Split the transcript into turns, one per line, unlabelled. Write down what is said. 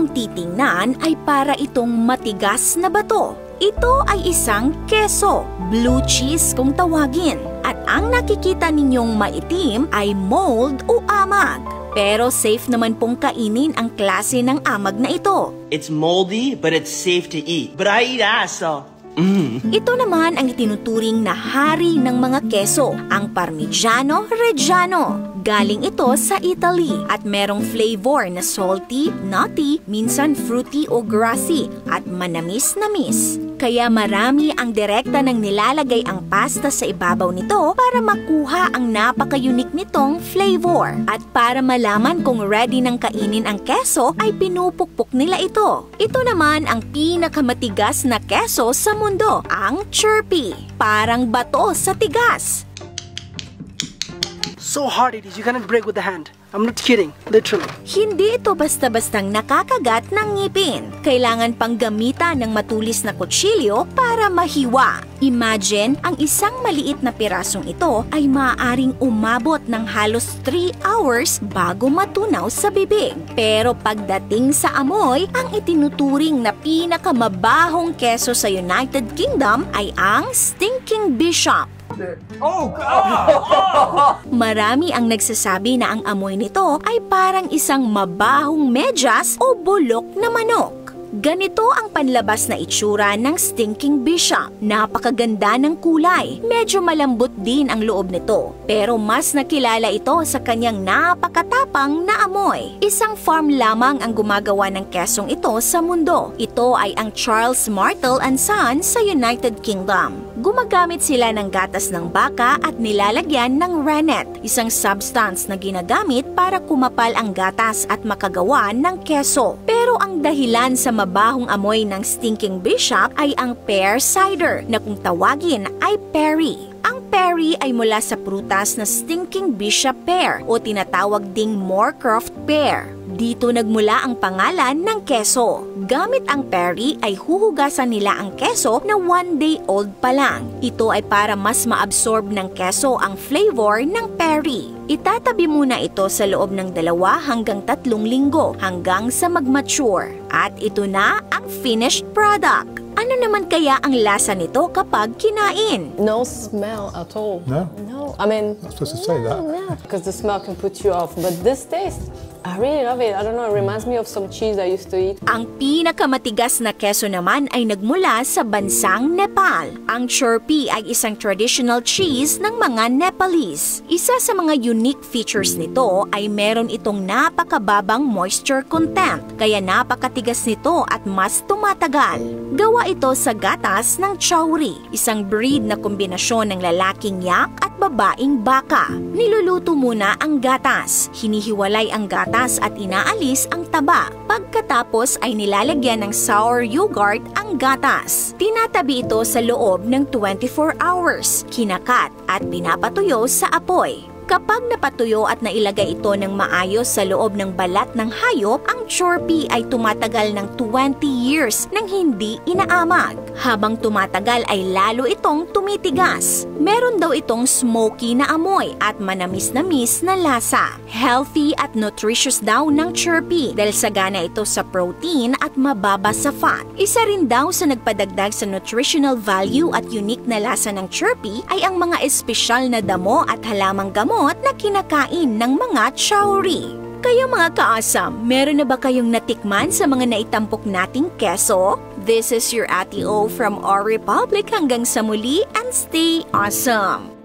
kung titingnan ay para itong matigas na bato. Ito ay isang keso, blue cheese kung tawagin. At ang nakikita ninyong maitim ay mold o amag. Pero safe naman pong kainin ang klase ng amag na ito.
It's moldy, but it's safe to eat. But I eat ass, so...
Ito naman ang itinuturing na hari ng mga keso, ang Parmigiano Reggiano. Galing ito sa Italy at merong flavor na salty, nutty, minsan fruity o grassy at manamis-namis. Kaya marami ang direkta nang nilalagay ang pasta sa ibabaw nito para makuha ang napaka-unique nitong flavor. At para malaman kung ready nang kainin ang keso ay pinupukpok nila ito. Ito naman ang pinakamatigas na keso sa mundo, ang Chirpy. Parang bato sa tigas.
So hard it is, you cannot break with the hand. I'm not kidding, literally.
Hindi ito basta-bastang nakakagat ng ngipin. Kailangan pang gamitan ng matulis na kutsilyo para mahiwa. Imagine, ang isang maliit na pirasong ito ay maaaring umabot ng halos 3 hours bago matunaw sa bibig. Pero pagdating sa amoy, ang itinuturing na pinakamabahong keso sa United Kingdom ay ang Stinking Bishop.
Oh, God!
Marami ang nagsasabi na ang amoy nito ay parang isang mabahong medyas o bulok na manok. Ganito ang panlabas na itsura ng Stinking Bishop. Napakaganda ng kulay. Medyo malambot din ang loob nito. Pero mas nakilala ito sa kanyang napakatapang na amoy. Isang farm lamang ang gumagawa ng kesong ito sa mundo. Ito ay ang Charles Martel & Son sa United Kingdom. Gumagamit sila ng gatas ng baka at nilalagyan ng rennet, isang substance na ginagamit para kumapal ang gatas at makagawa ng keso. Pero ang dahilan sa mabahong amoy ng Stinking Bishop ay ang pear cider na kung tawagin ay perry. Ang perry ay mula sa prutas na Stinking Bishop pear o tinatawag ding Moorcroft pear. Dito nagmula ang pangalan ng keso. Gamit ang perry ay huhugasan nila ang keso na 1 day old pa lang. Ito ay para mas maabsorb ng keso ang flavor ng perry. Itatabi muna ito sa loob ng 2 hanggang 3 linggo hanggang sa mag-mature. At ito na ang finished product. Ano naman kaya ang lasa nito kapag kinain?
No smell at all.
No?
No. I mean,
Not supposed to say that.
no, because the smell can put you off. But this taste, I really love it. I don't know, it reminds me of some cheese I used to eat.
Ang pinakamatigas na keso naman ay nagmula sa bansang Nepal. Ang Chirpy ay isang traditional cheese ng mga Nepalese. Isa sa mga unique features nito ay meron itong napakababang moisture content, kaya napakatigas nito at mas tumatagal. Gawa ito sa gatas ng Chowri, isang breed na kombinasyon ng lalaking yak at babaeng baka. Niluluto muna ang gatas, hinihiwalay ang gatas at inaalis ang taba. Pagkatapos ay nilalagyan ng sour yogurt ang gatas. Tinatabi ito sa loob ng 24 hours, kinakat at pinapatuyo sa apoy. Kapag napatuyo at nailagay ito ng maayos sa loob ng balat ng hayop, ang Chirpy ay tumatagal ng 20 years nang hindi inaamag. Habang tumatagal ay lalo itong tumitigas. Meron daw itong smoky na amoy at manamis-namis na lasa. Healthy at nutritious daw ng Chirpy dahil sagana ito sa protein at mababa sa fat. Isa rin daw sa nagpadagdag sa nutritional value at unique na lasa ng Chirpy ay ang mga espesyal na damo at halamang gamot na kinakain ng mga Chowri. Kayo mga kaasam, meron na ba kayong natikman sa mga naitampok nating keso? This is your Ate O from our Republic. Hanggang sa muli and stay awesome!